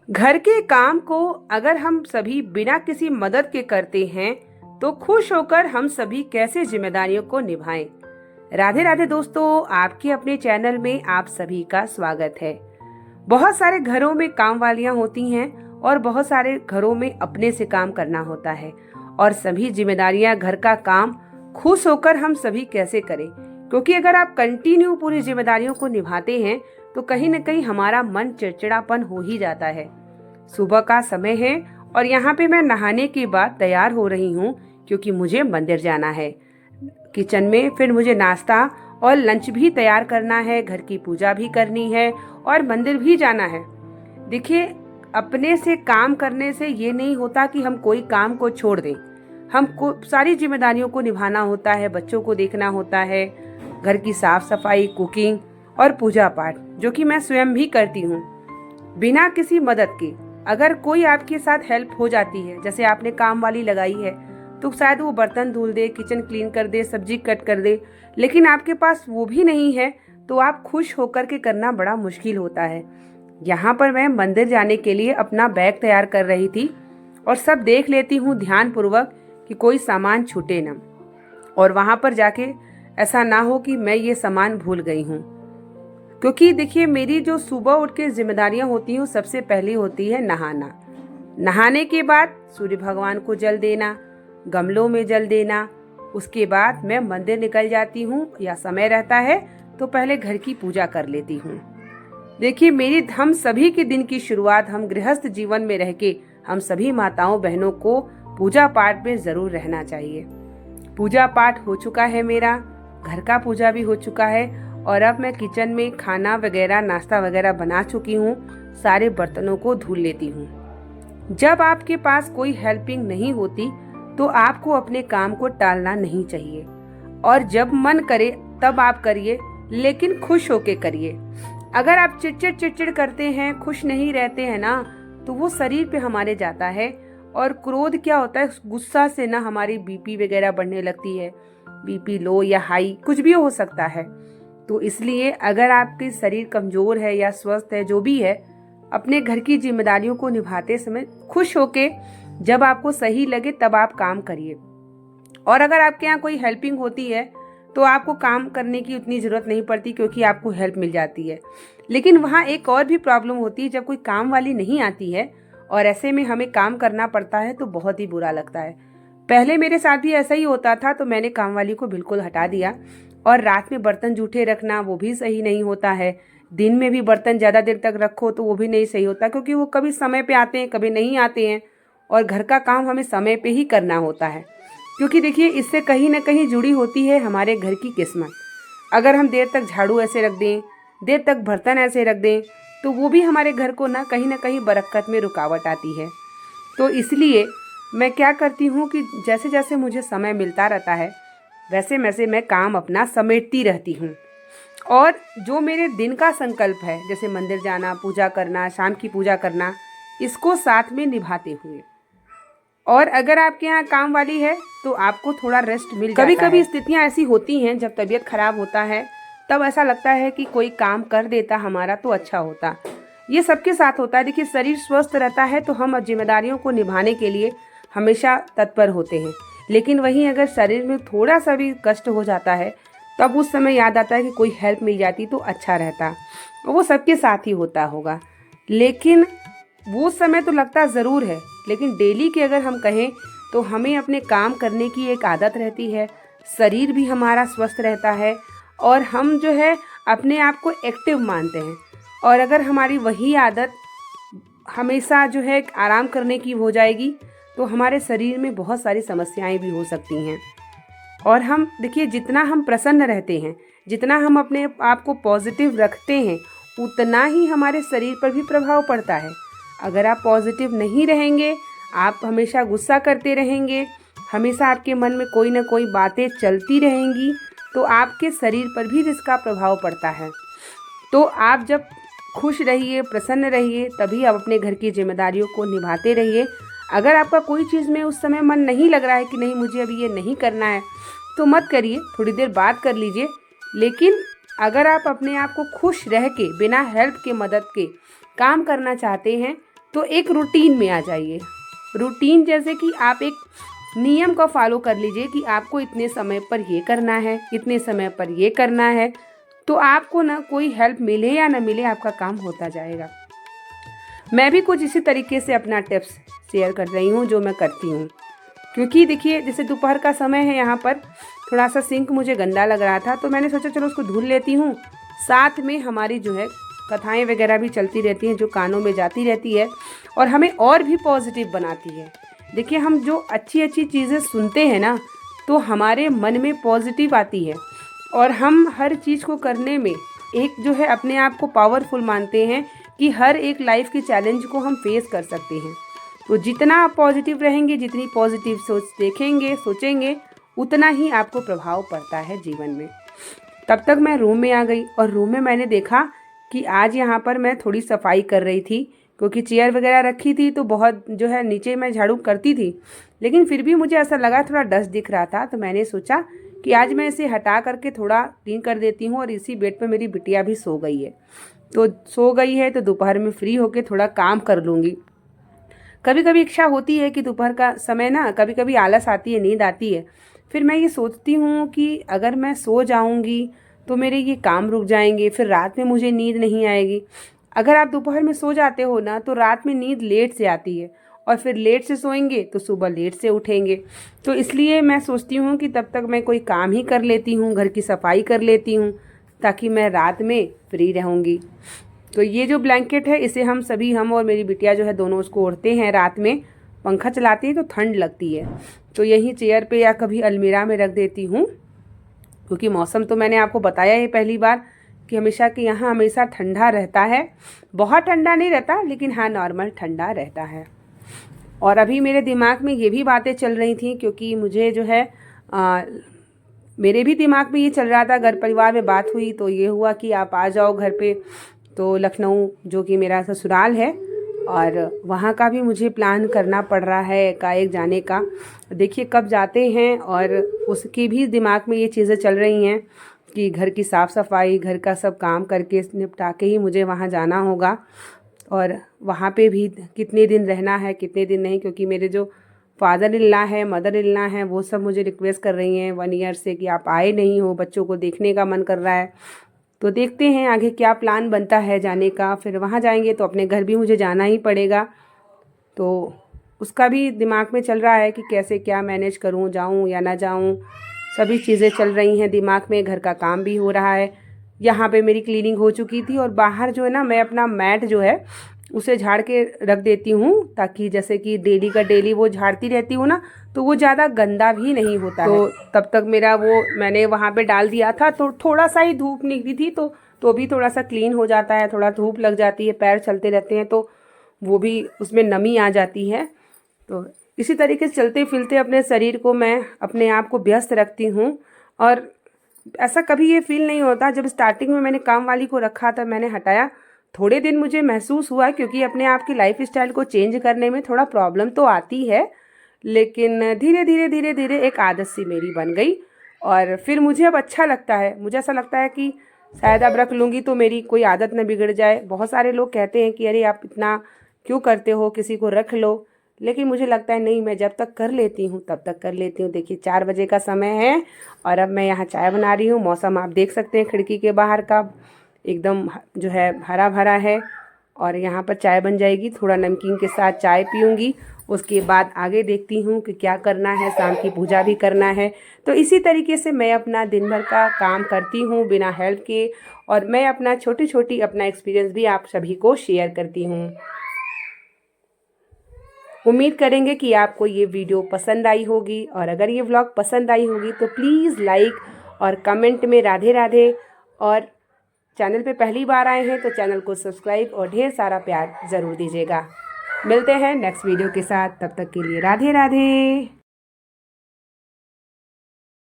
घर के काम को अगर हम सभी बिना किसी मदद के करते हैं तो खुश होकर हम सभी कैसे जिम्मेदारियों को निभाएं। राधे राधे दोस्तों, आपके अपने चैनल में आप सभी का स्वागत है। बहुत सारे घरों में काम वालियां होती हैं और बहुत सारे घरों में अपने से काम करना होता है और सभी जिम्मेदारियां घर का काम खुश होकर हम सभी कैसे करें, क्योंकि अगर आप कंटिन्यू पूरी जिम्मेदारियों को निभाते हैं तो कहीं न कहीं हमारा मन चिड़चिड़ापन हो ही जाता है। सुबह का समय है और यहाँ पे मैं नहाने के बाद तैयार हो रही हूँ क्योंकि मुझे मंदिर जाना है। किचन में फिर मुझे नाश्ता और लंच भी तैयार करना है, घर की पूजा भी करनी है और मंदिर भी जाना है। देखिए, अपने से काम करने से ये नहीं होता कि हम कोई काम को छोड़ दें। हमको सारी जिम्मेदारियों को निभाना होता है, बच्चों को देखना होता है, घर की साफ सफाई, कुकिंग और पूजा पाठ, जो कि मैं स्वयं भी करती हूँ बिना किसी मदद के। अगर कोई आपके साथ हेल्प हो जाती है, जैसे आपने काम वाली लगाई है, तो शायद वो बर्तन धुल दे, किचन क्लीन कर दे, सब्जी कट कर दे, लेकिन आपके पास वो भी नहीं है तो आप खुश होकर के करना बड़ा मुश्किल होता है। यहाँ पर मैं मंदिर जाने के लिए अपना बैग तैयार कर रही थी और सब देख लेती हूँ ध्यान पूर्वक कि कोई सामान छूटे ना, और वहाँ पर जाके ऐसा ना हो कि मैं ये सामान भूल गई हूँ। क्योंकि देखिए, मेरी जो सुबह उठ के जिम्मेदारियां होती हैं, सबसे पहली होती है नहाना। नहाने के बाद सूर्य भगवान को जल देना, गमलों में जल देना। उसके बाद मैं मंदिर निकल जाती हूँ, या समय रहता है तो पहले घर की पूजा कर लेती हूँ। देखिए, हम सभी के दिन की शुरुआत, हम गृहस्थ जीवन में रह के हम सभी माताओं बहनों को पूजा पाठ में जरूर रहना चाहिए। पूजा पाठ हो चुका है मेरा, घर का पूजा भी हो चुका है और अब मैं किचन में खाना वगैरह, नाश्ता वगैरह बना चुकी हूँ। सारे बर्तनों को धुल लेती हूँ। जब आपके पास कोई हेल्पिंग नहीं होती तो आपको अपने काम को टालना नहीं चाहिए, और जब मन करे तब आप करिए, लेकिन खुश होके करिए। अगर आप चिड़चिड़ करते हैं, खुश नहीं रहते हैं ना, तो वो शरीर पे हमारे जाता है। और क्रोध क्या होता है, गुस्सा से ना हमारी बीपी वगैरह बढ़ने लगती है। बीपी लो या हाई कुछ भी हो सकता है। तो इसलिए अगर आपके शरीर कमजोर है या स्वस्थ है, जो भी है, अपने घर की जिम्मेदारियों को निभाते समय खुश होके, जब आपको सही लगे तब आप काम करिए। और अगर आपके यहाँ कोई हेल्पिंग होती है तो आपको काम करने की उतनी ज़रूरत नहीं पड़ती, क्योंकि आपको हेल्प मिल जाती है। लेकिन वहाँ एक और भी प्रॉब्लम होती है, जब कोई काम वाली नहीं आती है और ऐसे में हमें काम करना पड़ता है तो बहुत ही बुरा लगता है। पहले मेरे साथ भी ऐसा ही होता था, तो मैंने काम वाली को बिल्कुल हटा दिया। और रात में बर्तन जूठे रखना वो भी सही नहीं होता है। दिन में भी बर्तन ज़्यादा देर तक रखो तो वो भी नहीं सही होता, क्योंकि वो कभी समय पे आते हैं, कभी नहीं आते हैं। और घर का काम हमें समय पे ही करना होता है, क्योंकि देखिए, इससे कहीं ना कहीं जुड़ी होती है हमारे घर की किस्मत। अगर हम देर तक झाड़ू ऐसे रख दें, देर तक बर्तन ऐसे रख दें, तो वो भी हमारे घर को ना कहीं बरकत में रुकावट आती है। तो इसलिए मैं क्या करती हूँ कि जैसे जैसे मुझे समय मिलता रहता है, वैसे वैसे मैं काम अपना समेटती रहती हूँ। और जो मेरे दिन का संकल्प है, जैसे मंदिर जाना, पूजा करना, शाम की पूजा करना, इसको साथ में निभाते हुए। और अगर आपके यहाँ काम वाली है तो आपको थोड़ा रेस्ट मिल जाता है। कभी कभी स्थितियाँ ऐसी होती हैं, जब तबीयत खराब होता है तब ऐसा लगता है कि कोई काम कर देता हमारा तो अच्छा होता। ये सबके साथ होता है। देखिए, शरीर स्वस्थ रहता है तो हम जिम्मेदारियों को निभाने के लिए हमेशा तत्पर होते हैं, लेकिन वहीं अगर शरीर में थोड़ा सा भी कष्ट हो जाता है तब उस समय याद आता है कि कोई हेल्प मिल जाती तो अच्छा रहता। वो सबके साथ ही होता होगा, लेकिन वो समय तो लगता ज़रूर है। लेकिन डेली के अगर हम कहें तो हमें अपने काम करने की एक आदत रहती है, शरीर भी हमारा स्वस्थ रहता है और हम जो है अपने आप को एक्टिव मानते हैं। और अगर हमारी वही आदत हमेशा जो है आराम करने की हो जाएगी तो हमारे शरीर में बहुत सारी समस्याएं भी हो सकती हैं। और हम देखिए, जितना हम प्रसन्न रहते हैं, जितना हम अपने आप को पॉजिटिव रखते हैं, उतना ही हमारे शरीर पर भी प्रभाव पड़ता है। अगर आप पॉजिटिव नहीं रहेंगे, आप हमेशा गुस्सा करते रहेंगे, हमेशा आपके मन में कोई ना कोई बातें चलती रहेंगी, तो आपके शरीर पर भी इसका प्रभाव पड़ता है। तो आप जब खुश रहिए, प्रसन्न रहिए, तभी आप अपने घर की जिम्मेदारियों को निभाते रहिए। अगर आपका कोई चीज़ में उस समय मन नहीं लग रहा है कि नहीं मुझे अभी ये नहीं करना है, तो मत करिए, थोड़ी देर बाद कर लीजिए। लेकिन अगर आप अपने आप को खुश रह के बिना हेल्प के, मदद के काम करना चाहते हैं, तो एक रूटीन में आ जाइए। रूटीन जैसे कि आप एक नियम को फॉलो कर लीजिए कि आपको इतने समय पर ये करना है, इतने समय पर ये करना है, तो आपको ना कोई हेल्प मिले या ना मिले आपका काम होता जाएगा। मैं भी कुछ इसी तरीके से अपना टिप्स शेयर कर रही हूँ जो मैं करती हूँ। क्योंकि देखिए जैसे दोपहर का समय है, यहाँ पर थोड़ा सा सिंक मुझे गंदा लग रहा था, तो मैंने सोचा चलो उसको धुल लेती हूँ। साथ में हमारी जो है कथाएं वगैरह भी चलती रहती हैं जो कानों में जाती रहती है और हमें और भी पॉजिटिव बनाती है। देखिए हम जो अच्छी अच्छी चीज़ें सुनते हैं ना, तो हमारे मन में पॉजिटिव आती है और हम हर चीज़ को करने में एक जो है अपने आप को पावरफुल मानते हैं कि हर एक लाइफ के चैलेंज को हम फेस कर सकते हैं। तो जितना आप पॉजिटिव रहेंगे, जितनी पॉजिटिव सोच देखेंगे सोचेंगे, उतना ही आपको प्रभाव पड़ता है जीवन में। तब तक मैं रूम में आ गई और रूम में मैंने देखा कि आज यहाँ पर मैं थोड़ी सफाई कर रही थी, क्योंकि चेयर वगैरह रखी थी तो बहुत जो है नीचे मैं झाड़ू करती थी, लेकिन फिर भी मुझे ऐसा लगा थोड़ा डस्ट दिख रहा था। तो मैंने सोचा कि आज मैं इसे हटा करके थोड़ा क्लीन कर देती हूँ। और इसी बेड पर मेरी बिटिया भी सो गई है, तो दोपहर में फ्री होकर थोड़ा काम कर लूँगी। कभी कभी इच्छा होती है कि दोपहर का समय ना कभी कभी आलस आती है, नींद आती है। फिर मैं ये सोचती हूँ कि अगर मैं सो जाऊँगी तो मेरे ये काम रुक जाएंगे, फिर रात में मुझे नींद नहीं आएगी। अगर आप दोपहर में सो जाते हो ना तो रात में नींद लेट से आती है और फिर लेट से सोएंगे तो सुबह लेट से उठेंगे। तो इसलिए मैं सोचती हूँ कि तब तक मैं कोई काम ही कर लेती हूँ, घर की सफाई कर लेती हूँ, ताकि मैं रात में फ्री रहूँगी। तो ये जो ब्लैंकेट है इसे हम और मेरी बिटिया जो है दोनों उसको ओढ़ते हैं रात में। पंखा चलाते हैं तो ठंड लगती है, तो यहीं चेयर पे या कभी अलमीरा में रख देती हूँ। क्योंकि मौसम तो मैंने आपको बताया ही पहली बार कि हमेशा कि यहाँ हमेशा ठंडा रहता है। बहुत ठंडा नहीं रहता, लेकिन हाँ नॉर्मल ठंडा रहता है। और अभी मेरे दिमाग में ये भी बातें चल रही थी, क्योंकि मुझे जो है मेरे भी दिमाग में ये चल रहा था। घर परिवार में बात हुई तो ये हुआ कि आप आ जाओ घर पे। तो लखनऊ जो कि मेरा ससुराल है और वहाँ का भी मुझे प्लान करना पड़ रहा है एकाएक जाने का। देखिए कब जाते हैं, और उसकी भी दिमाग में ये चीज़ें चल रही हैं कि घर की साफ़ सफाई, घर का सब काम करके निपटा के ही मुझे वहाँ जाना होगा। और वहाँ पे भी कितने दिन रहना है कितने दिन नहीं, क्योंकि मेरे जो फादर इन लॉ है, मदर इन लॉ हैं, वो सब मुझे रिक्वेस्ट कर रही हैं 1 ईयर से कि आप आए नहीं हो, बच्चों को देखने का मन कर रहा है। तो देखते हैं आगे क्या प्लान बनता है जाने का। फिर वहाँ जाएंगे तो अपने घर भी मुझे जाना ही पड़ेगा, तो उसका भी दिमाग में चल रहा है कि कैसे क्या मैनेज करूँ, जाऊँ या ना जाऊँ। सभी चीज़ें चल रही हैं दिमाग में, घर का काम भी हो रहा है। यहाँ पे मेरी क्लीनिंग हो चुकी थी और बाहर जो है ना मैं अपना मैट जो है उसे झाड़ के रख देती हूँ, ताकि जैसे कि डेली का डेली वो झाड़ती रहती हूँ ना, तो वो ज़्यादा गंदा भी नहीं होता है। तो तब तक मेरा वो मैंने वहाँ पे डाल दिया था, तो थोड़ा सा ही धूप निकली थी तो भी थोड़ा सा क्लीन हो जाता है। थोड़ा धूप लग जाती है, पैर चलते रहते हैं तो वो भी उसमें नमी आ जाती है। तो इसी तरीके से चलते फिरते अपने शरीर को मैं अपने आप को व्यस्त रखती हूँ। और ऐसा कभी ये फील नहीं होता। जब स्टार्टिंग में मैंने काम वाली को रखा था, मैंने हटाया, थोड़े दिन मुझे महसूस हुआ, क्योंकि अपने आप की लाइफ स्टाइल को चेंज करने में थोड़ा प्रॉब्लम तो आती है, लेकिन धीरे धीरे एक आदत सी मेरी बन गई। और फिर मुझे अब अच्छा लगता है। मुझे ऐसा लगता है कि शायद अब रख लूँगी तो मेरी कोई आदत न बिगड़ जाए। बहुत सारे लोग कहते हैं कि अरे आप इतना क्यों करते हो, किसी को रख लो, लेकिन मुझे लगता है नहीं, मैं जब तक कर लेती हूँ तब तक कर लेती हूँ। देखिए 4 बजे का समय है और अब मैं यहाँ चाय बना रही हूँ। मौसम आप देख सकते हैं खिड़की के बाहर का एकदम जो है हरा भरा है, और यहाँ पर चाय बन जाएगी। थोड़ा नमकीन के साथ चाय पीऊँगी, उसके बाद आगे देखती हूँ कि क्या करना है, शाम की पूजा भी करना है। तो इसी तरीके से मैं अपना दिन भर का काम करती हूँ बिना हेल्प के, और मैं अपना छोटी छोटी अपना एक्सपीरियंस भी आप सभी को शेयर करती हूँ। उम्मीद करेंगे कि आपको ये वीडियो पसंद आई होगी, और अगर ये व्लॉग पसंद आई होगी तो प्लीज़ लाइक और कमेंट में राधे राधे, और चैनल पे पहली बार आए हैं तो चैनल को सब्सक्राइब और ढेर सारा प्यार ज़रूर दीजिएगा। मिलते हैं नेक्स्ट वीडियो के साथ, तब तक के लिए राधे राधे।